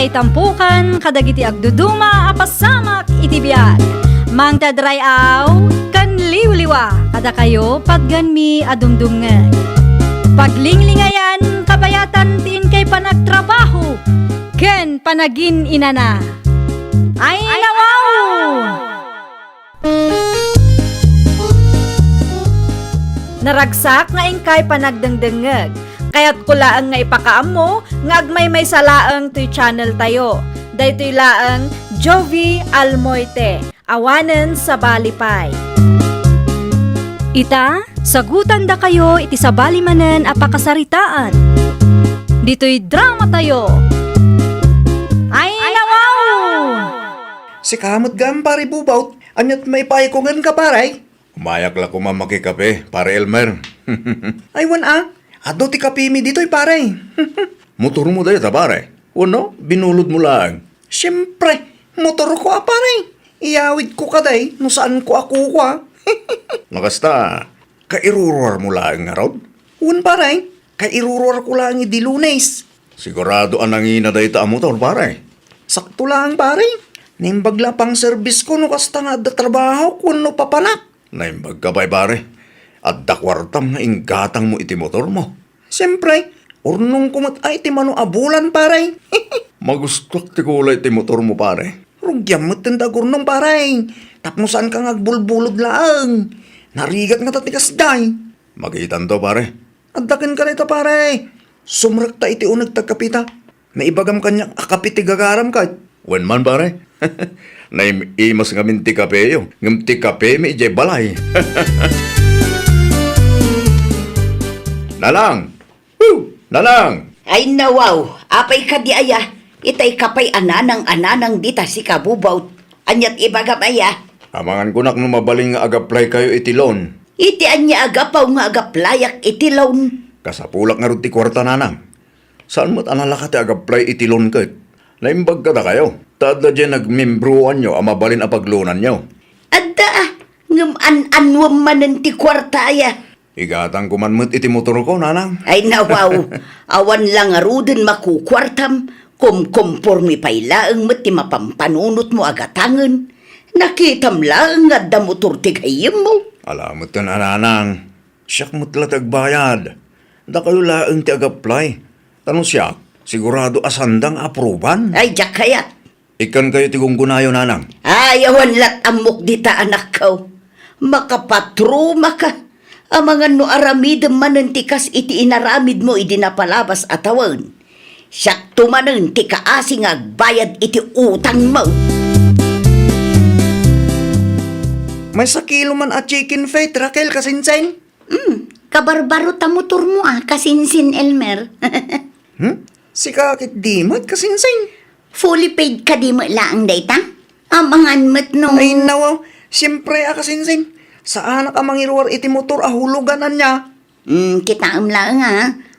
ngay tampukan, kadagiti agduduma, apasamak iti biag. Mang tadrayaw, kan liwliwa, kada kayo pagganmi adumdumngeg. Paglinglingayan, kabayatan tiin kay panagtrabaho, ken panagin inana. Ay nawaw! Naragsak nga ingkay panagdengdengeg. Kaya't kulaang nga ipakaam mo, nga agmay salaang to'y channel tayo. Daytoy laang Jovi Almoite, awanen sa balipay. Ita, sagutan da kayo iti sa balimanen apakasaritaan. Dito'y drama tayo. Ay nawaw! Si kamot gam pare bubaut, anyat may paikugan ka paray. Umayak la ko mamakikape, pare Elmer. Ay wan ado ti kapimi dito'y paray. Motor mo dayo ta pare. Uno, binulod mo lang. Siyempre, motor ko paray. Iyawid ko kaday, no saan ko ako Nakasta, kairuruar mo lang nga rod. Un paray, kairuruar ko lang di Lunes. Sigurado anangina dayo ta motor pare. Sakto lang paray. Nimbagla pang service ko no kasta nga da trabaho ko no papanak. Naimbag ka pare. At dakwartam nga inggatang mo iti motor mo. Siyempre, urnong kumat ay ti mano abulan paray. Magustok ti kulay iti motor mo pare. Rugyam mo tinda gurnong paray. Tapmusan ka ngagbulbulod laang. Narigat nga tatikas day. Magitan to pare. Addakin ka nito pare. Sumrakta iti unag tagkapita. Naibagam kanya akapiti gagaram ka. Wen man pare. Naim imas nga minti kape yo. Ngamti kape mi ije balay. Nalang! Woo! Nalang! Ay nawaw, apay ka di aya. Itay kapay ananang dita si kabubaw. Anyat ibagam aya. Amangan ko nak no mabaling nga agaplay kayo itilon. Iti anya agapaw nga agaplayak itilaw. Kasapulak nga rin ti kwarta nanang. Saan mo't analaka ti agaplay itilon ka? Naimbag ka na kayo. Tada dyan nagmembruan nyo ang mabalin ang paglunan nyo. Adda, ngam anwam manen ti kwarta aya. Igatang kumanmut iti motor ko, nanang. Ay nawaw, awan lang aruden makukwartam. Kumpormi pailaang mat ti mapampanunot mo agatangan. Nakitam lang nga da motor ti gayem mo. Alamot ka na, nanang. Siyak mo't latagbayad. Da kayo laang ti agaplay. Tanong siya, sigurado asandang aproban. Ay jak kayat. Ikan kayo ti gunggunayo, nanang. Ay awan lat amok dita anak ko. Makapatro maka. Amangan no aramid manantikas iti inaramid mo idi napalabas atawan. Siyak tumanan ti kaasing agbayad iti utang mo. May sakilo man at chicken fate, Raquel, kasinsen. Kabarbaro ta motor mo kasinsin Elmer. Si kakit di mat kasinsen. Fully paid ka di mo laang dayta? Amangan mat no. Ay nawaw, siyempre kasinsen. Sa anak amang iruwar iti motor ahuluganan niya. Kita lang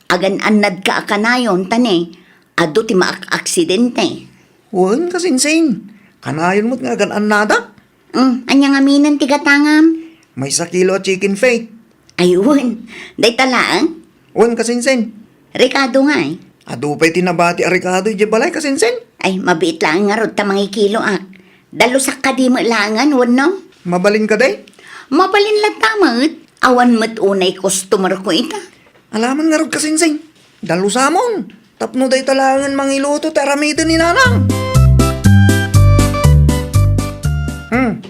agan anad ka akanayon tane. Ado ti maak-aksidente. Wan kasinsen. Kanayon mo't nga ganan nada. Anyang aminan ti gatangam. May sakilo at chicken fate. Ayun, dayta laang. Wan kasinsen. Ricardo nga Adupay tinabati a Ricardo ije balay kasinsen. Ay, mabiit lang nga rod ta mga kilo Dalusak ka di mo langan, wan no? Mabalin ka day? Mabalin lang tamat. Awan mat unay customer ko ita. Alaman nga rod kasinsen. Dalusamon. Tapno day talangan mangiluto taramidin ni nanang.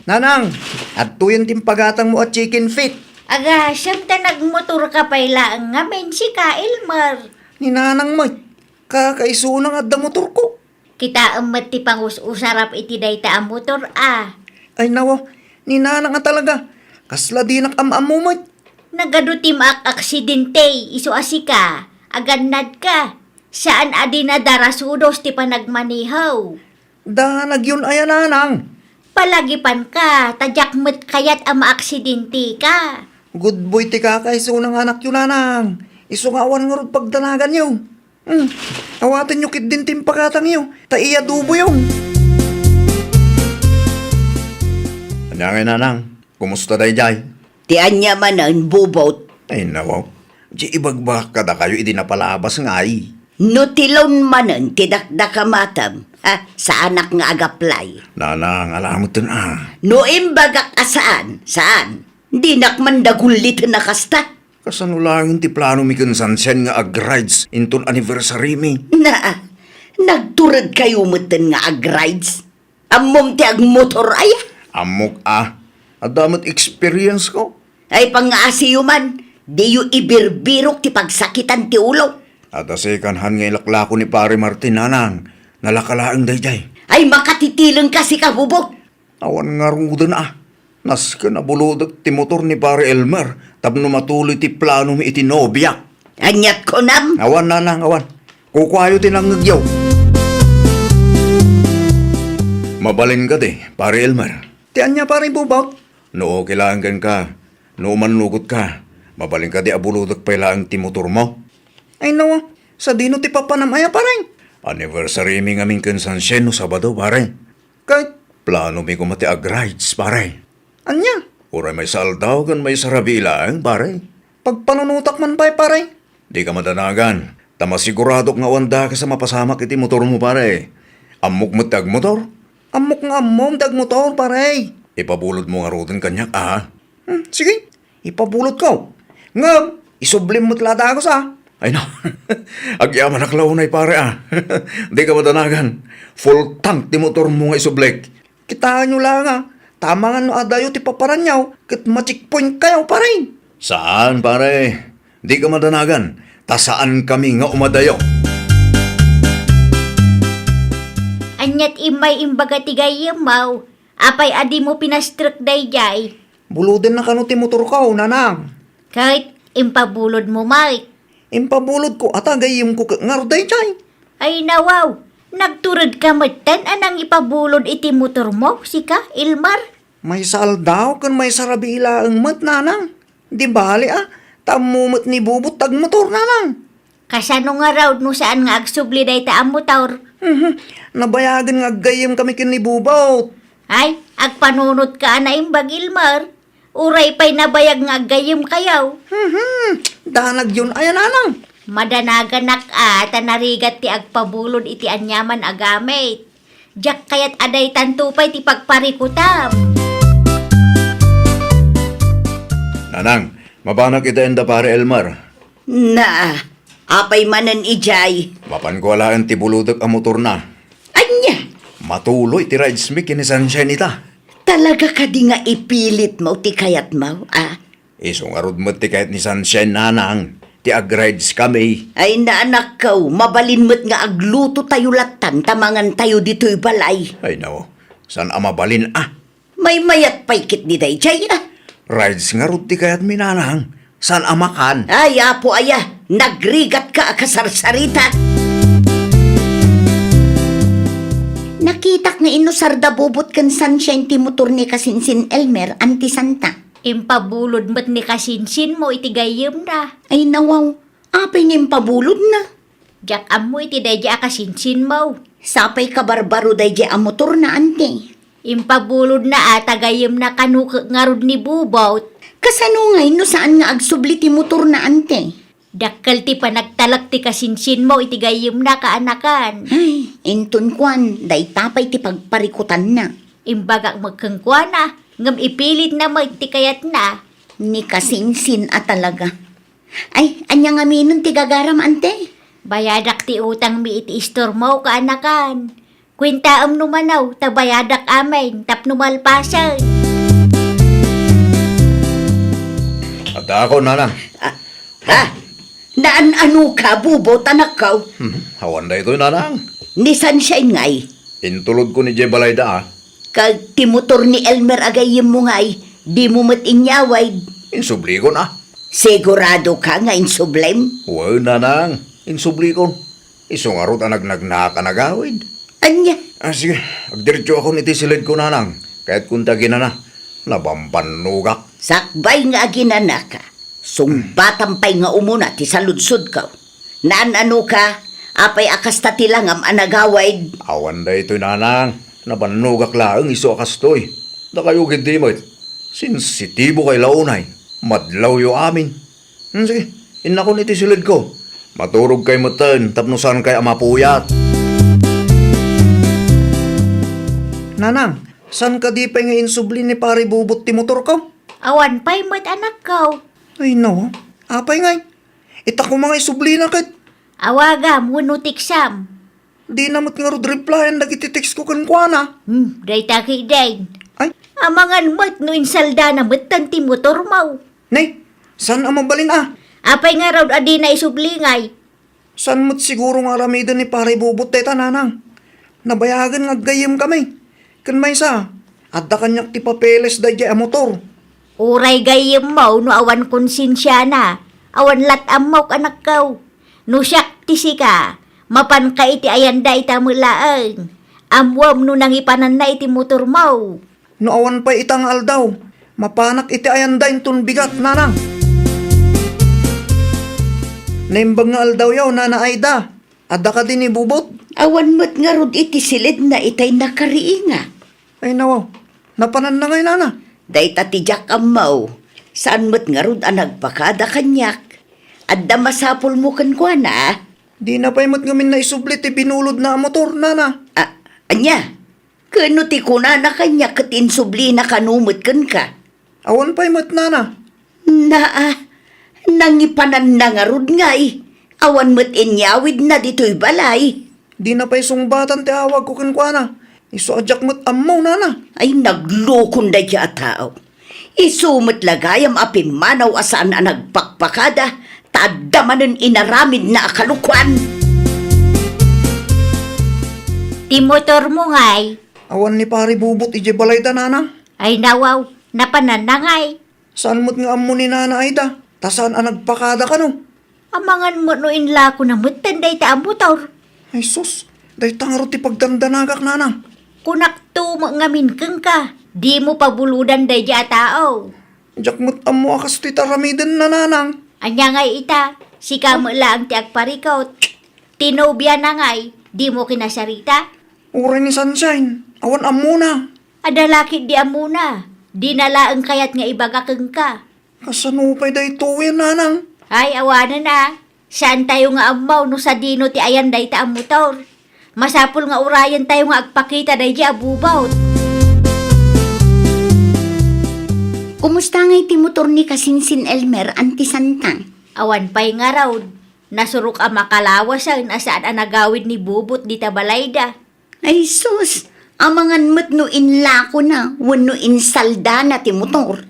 Nanang, at tuyan timpagatang mo at chicken feet. Aga, siyam ta nagmotor ka pailaang nga men si ka, Elmer. Ni nanang mo, kakaisunang at da motor ko. Kita amat ti pangus-usarap iti dayta ang motor, Ay nawa, ni nanang nga talaga. Kasla di nakam-am mo mo. Nagaduti maak-aksidente, iso asika. Agannad ka. Saan adi na darasudos ti panagmanihaw. Dahanag yun ay nanang. Palagipan ka, tadyak kayat ang maaksidente ka. Good boy ti kakaisunang anak yun nanang. Isungawan nga rod pagdanagan yun. Awatin nyo kit din timpagatang yun. Taiya dubo yun. Anyangay, nanang. Kumusta day jay? Ti anya man ang bubot. Ay nawaw. Di ibagbak ka da kayo idi napalabas nga ay. Nutilon manen tidakdaka matam, sa anak nga agaplay. Nanang, alamot dun No imbagak asaan, saan? Di nakmandagulit na kasta. Kasanulangin ti plano mi kun sansen nga ag-rides inton anniversary mi. Nagturad kayo mutin nga ag-rides. Amom ti ag-motor ay. Amok Adamot experience ko. Ay pang-aasiyo man, di yu ibirbirok ti pagsakitan ti ulo. At asikanhan nga ilaklako ni pare Martin, nanang. Nalakalaang dayjay. Ay makatitilang kasi kabubok. Awan nga rudan Nas ka nabulodok ti motor ni pare Elmer. Tapno matuloy ti plano mi iti nobya. Anyat ko nam. Awan, nanang, awan. Kukwayo tinangagyaw. Mabalin ka di, pare Elmer. Tiyan niya paring bubaw. Noo kailangan ka. Noo manugot ka. Mabalin ka di abulodok pa ilang ti motor mo. Ay no, sa dino ti papanamaya paring. Anniversary mi ngaming kansansyen no Sabado, pare. Kahit, Plano mi kumati ag-rides, pare. anya, Uray may saldaw kan may sarabi ilang, pare. pagpanunutak man pa'y paring. Di ka madanagan. Tama sigurado nga wanda ka sa mapasamak iti motor mo, pare. Amok mo tag motor. Amok nga amom dag motor paray. Ipabulod mo nga rutin kanyak, Sige, ipabulot ko. Ngam, isublim mo't lada ako sa. Ay no, agyaman na klaunay, pare, Di ka madanagan. Full tank ti motor mo nga isublek. Kitaan nyo lang Tama nga no adayo ti paparanyaw. Kat ma-checkpoint kayo paray. Saan, pare? Di ka madanagan. Ta saan kami nga umadayo? Anyat imay imbaga tigay yamaw. Apay adi mo pinastruk dayjay. Buludin na kano ti motor ko, nanang. Kahit impabulod mo, Mike. Impabulod ko at agayim ko ngaruday chay. Ay nawaw, nagturod ka matan anang ipabulod iti motor mo, sika, Ilmar? May saldaw kan may sarabila ang mat, nanang. Di bali tamumot ni bubot tag motor, nanang. Kasano nga raw no saan nga agsubli day ta ang motor? Nabayagan nga agayim kami kinibubot. Ay, agpanunot ka na imbag, Ilmar. Uray pa'y nabayag nga agayim kayaw. Danag yun, ayan, nanang. Madanaganak tanarigat ti agpabulod iti anyaman agamit. Diyak kayat aday tantupay ti pagparikutam. Nanang, mabanak kita enda, pare Elmer. Apay manan ijay. Mapan ko alaan ti buludok ang motor na. Anya, Matuloy ti rides mi kinisansyan ita. talaga ka di nga ipilit mo ti kayat mo, Isong arod mo ti kahit ni Sunshine, nanang. Ti ag-rides kami. Ay naanak kaw, mabalin mo't nga agluto tayo latan, tamangan tayo dito'y balay. Ay no, saan amabalin May mayat paikit ni Dayjay, Rides nga rod ti kahit mi, nanang. Saan amakan? Ay, apo aya, nagrigat ka akasarsarita. Nakitak nga inusar da bubot kan sunshine ti motor ni Kasinsin Elmer anti Santa. Impabulod mo't ni kasinsin mo iti gayim na. Ay nawaw, apay nga impabulod na. Diyak amo iti dayja kasinsin mo. Sapay ka barbaro dayjay ang motor na ante. Impabulod na gayim na kanukak nga rod ni Bubot. Kasano ngay no saan nga agsubli ti motor na ante? Dakkel ti panagtalak ti kasinsin mo iti gayim na kaanakan. Ay, inton kwan, day tapay ti pagparikutan na. Imbagak magkangkwa na, ngam ipilit na ti kayat na. Ni Kasinsin talaga. Ay, anya nga minon ti gagaram ante? Bayadak ti utang mi iti istor mo kaanakan. Kwintaam numanaw, tabayadak amin, tapnumalpasan. At ako, nanang. Naan ano ka, bubo, tanak ka? Hawan da ito, nanang. Ni Sunshine ngay. Intulod ko ni Jebalayda, Kag ti motor ni Elmer agayim mo ngay, di mo matinyaway. Insubli ko na. Sigurado ka nga insublime? Wow, nanang. Insubli ko. Isong arot ang nagnakanagawid. Anya? Sige, agdiretso ako niti silid ko, nanang. Kahit kung tagina na, nabampanugak. Sakbay nga ginana ka. Sumbatan pa'y nga umuna ti saludsod ka. Naan ano ka, apay akas tatilang am anagawaid. Awan da ito, nanang. Nabanugak laang iso akastoy. Da kayo hindi mo. Sensitibo kay launay. Madlaw yo amin. Sige, inako niti silid ko. Maturog kay meten, tapnusan kay amapuyat. Nanang, san ka di pa nga insubli ni pare bubot ti motor ko? Awan pa'y mo't anak ko. Ay no, apay ngay. Ita ko mga isubli na kat. Awagam, wano tiksam. Di namot nga rod replyan dagiti text ko kan kuana. Day taki day. Ay, Amangan mo't no insalda na mo't ti motor mo. nay, san ang mabalin ah? Apay nga raw adi na isublingay. San mo't siguro nga ramidan ni pare bubot tayo nanang? Nabayagan nga gayem kami. Kan may sa, adda kanyak ti papeles da a motor. Uray gayem mo no awan konsensya na. Awan latam mo anak ko. No siyak tisi ka. Mapan ka iti ayanda itamulaang. Amwam no nangipanan na iti motor mo. No awan pa itang aldaw. Mapanak iti ayanda intun bigat nanang. Naimbag nga aldaw yaw nana Aida. Adda ka din ni bubot. Awan mo't nga rod iti silid na itay nakariinga. Ay nawaw, napanan na ngay nana. Day tatijak amaw. Saan mo't nga rod ang nagpakada kanyak. Adda masapol mo kan kwa na. Di na pa'y matngamin na isublit ti binulod na motor nana. Anya, kano ti kuna na kanya katin subli na kanumot kan ka. Awan pa'y mat nana. Nangipanan na nga rod nga eh. Awan mo't inyawid na dito'y balay. Di na pa'y sungbatan ti awag ko kan kuana. Iso adyak mat amaw nana. Ay naglukon da dya tao. Isumot lagayam apimanaw asaan ang nagpakpakada. Tadamanan inaramid na akalukuan. Ti motor mo ngay. Awan ni pare bubot ije balay da nana. Ay nawaw, napanan na ngay. Saan mo't nga amo ni nana Aida? Ta saan ang nagpakada ka no? Amangan mo no inla ko na mutanday ta ang motor. Ay sus, day tangaro ti pagdandanagak nana. Kunak to mo ngamin keng ka. Di mo pabuludan day dya tao. Adyak mat amo akas ti taramidan na nanang. Anya ngay ita, sika mo lang ti agparikot. Tinobya na ngay, di mo kinasarita. Uray ni Sunshine, awan amo na. Adalakit di amuna, di nalaang kayat nga ibaga keng ka. Kasanupay day tuwin nanang. Ay, awanan na. Saan tayo nga amaw no sa dino ti ayan day ta ang motor. Masapul nga urayan tayo nga agpakita day di abubawt. Kumusta nga iti motor ni Kasinsin Elmer anti Santang? Awan pa'y nga raw. Nasurok ang makalawasan asaan ang nagawid ni Bubot di tabalayda. Ay sus, amangan mo't no inlako na, wano insalda na ti motor.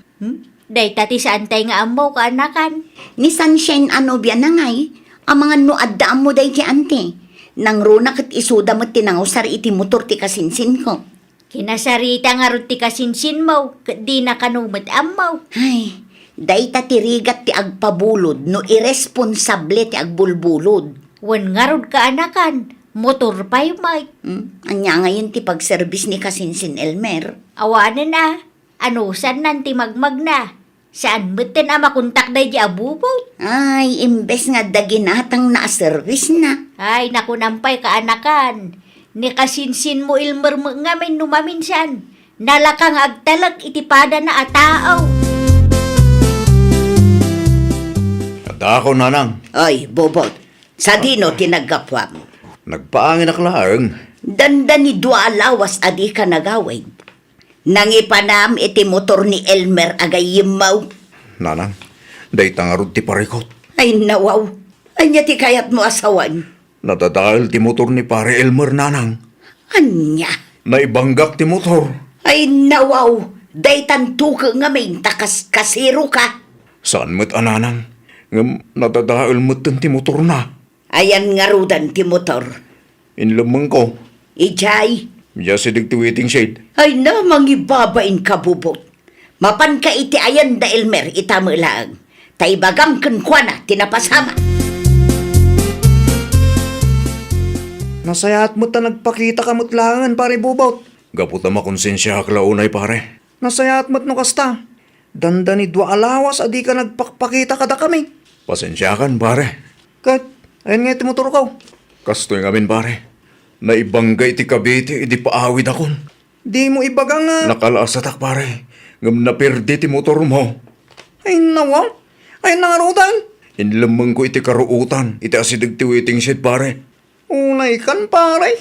Day tati saan tayo nga amaw kaanakan. Ni Sunshine ano biya na ngay, amangan no addaan mo day ki ante. Nang runa kat isuda mo't tinangusar iti motor ti Kasinsin ko. Kinasarita nga ron ti kasinsin mo, di na kanumad amaw. Ay, day tatirigat ti agpabulod no irresponsable ti agbulbulod. Wan nga ron kaanakan, motor pa'y may. Anya ngayon ti pagservice ni Kasinsin Elmer. Awanan na, anusan nanti magmag na. Saan mutin ang makontak day di abubot? Ay, imbes nga daginatang na service na. Ay, nakunampay kaanakan. Ni kasinsin mo ilmer mo ngamin numaminsan. Nalakang agtalag itipada na atao. Ada ako nanang, Ay, bobot. Sa dino tinagapwam. nagpaangin aklaang. Danda ni dua alawas adi ka nagawid. Nangipanam iti motor ni Elmer agayimaw. Nanang, day tangarod ti parikot. Ay nawaw. Anya ti kayat mo asawan. Nadadahil ti motor ni pare Elmer nanang. Anya. Naibanggak ti motor. Ay nawaw. Day tanto ka nga may takas kasiro ka. Saan mo't ananang? Ngam nadadahil mo't ti motor na. Ayan nga rudan ti motor. Inlamang ko. Ijay. Diya si ti waiting shade. Ay namang ibabain ka bubot. Mapan ka iti ayan da Elmer itamulaan. Taibagam kun kwa na tinapasama. Nasayat mo ta nagpakita ka mo't langan pare bubot. Gaputa makonsensya haklaunay pare. Nasayat mo't no kasta. Danda ni dua alawas adi ka nagpakpakita kada kami. Pasensyakan pare. Kat, ayun nga iti motor ko. Kastoy ngamin pare. Naibanggay ti kabiti, idi paawid akon. Di mo ibaga nga. Nakalasatak pare. Ngam napirdi ti motor mo. Ay nawaw. Ay nangarutan. Inlamang ko iti karuutan, iti asidag ti waiting shed pare. Unay kan pare.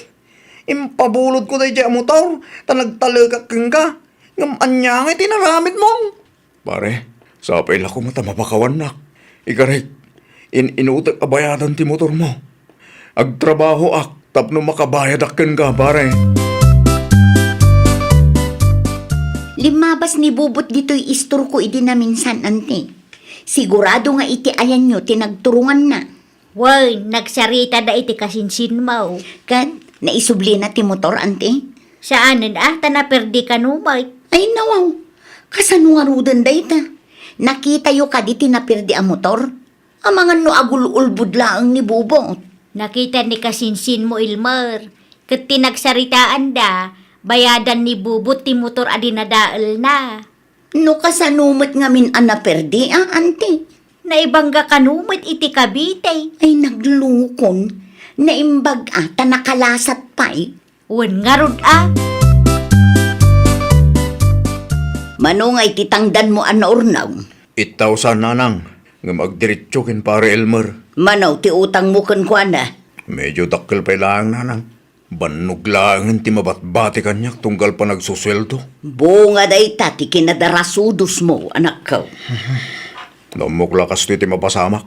Impabulod ko day dyan motor. Tanagtalagak ka. Ngam anya nga tinaramid mo. Pare, sapay la ko mata mapakawan nak. Ikarek, inutak abayadan ti motor mo. Agtrabaho ak, tapno makabayad akin ka pare. Limabas ni bubot dito'y istor ko idi na minsan, ante. Sigurado nga iti ayan nyo, tinagturungan na. Way, nagsarita da iti kasinsin mo. Kad, naisubli na ti motor, ante. Saanan tanaperdi ka numay. Ay, nawaw. Kasanuarudan day ta. Nakita yo ka di tinapirdi ang motor. Ang mga no agul-ulbud laang ni bubot. Nakita ni kasinsin mo, Ilmer. Kat tinagsaritaan da, bayadan ni bubot ti motor adinadaal na. No kasanumat nga min anaperdi, ante. Naibangga kanumit iti Cavite. Ay, naglukon. Naimbag ata nakalasat pa eh. Wan nga rod Manungay titangdan mo ornaw. Itaw sa nanang, nga magdiretso kin pare Elmer. Manaw ti utang mo kan kwa na. Medyo dakkel pa lang nanang. Banog lang ti mabatbati kanyak tunggal pa nagsusweldo. Bunga day ta ti kinadarasudos mo, anak ko. Namok lakas ti mapasamak.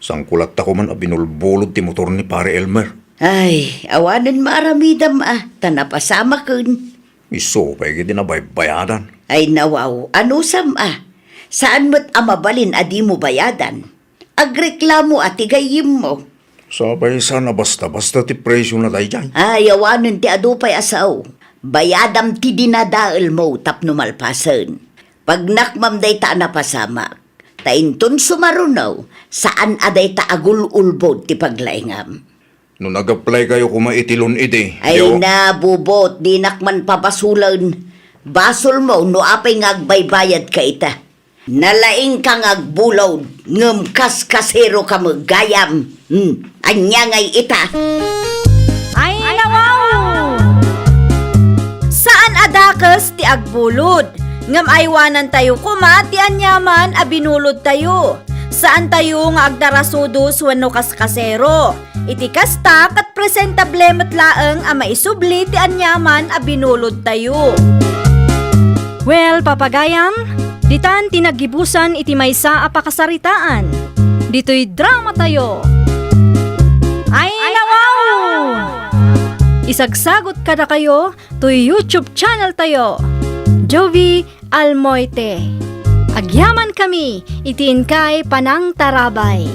Sangkulat ako man abinulbulod ti motor ni pare Elmer. Ay, awanan maaramidam tanapasama kun. Iso, pwede din na bayadan. Ay nawaw, ano sam Saan mo't amabalin adi mo bayadan? Agreklamo at igayim mo. Sabay sana basta-basta ti presyo na tayo dyan. Ay, awanan ti adupay asaw. Bayadam ti dinadaal mo tapno malpasan. Pag nakmam day ta napasamak, tainton sumarunaw, saan aday ta agul-ulbod ti paglaingam. Nung nag-apply kayo kumaitilon ide. Ay na, bubot, di nakman papasulan. Basol mo, no apay ngagbaybayad ka ita. Nalaing kang agbulaw, ngem kas-kasero ka magayam. Anya ngay ita. Ay, nawaw! Saan adakas ti agbulod? Ngam aywanan tayo kuma ti anyaman abinulod tayo. Saan tayo nga agdarasudos wano kaskasero? Iti kasta kat presentable matlaeng a maisubli ti anyaman abinulod tayo. Well, papagayam, ditan tinagibusan iti maysa a pakasaritaan. Dito'y drama tayo. Ay, nawaw! Isagsagot kada kayo to YouTube channel tayo. Jovi Almoite. Agyaman kami, itiin kay Panang Tarabay.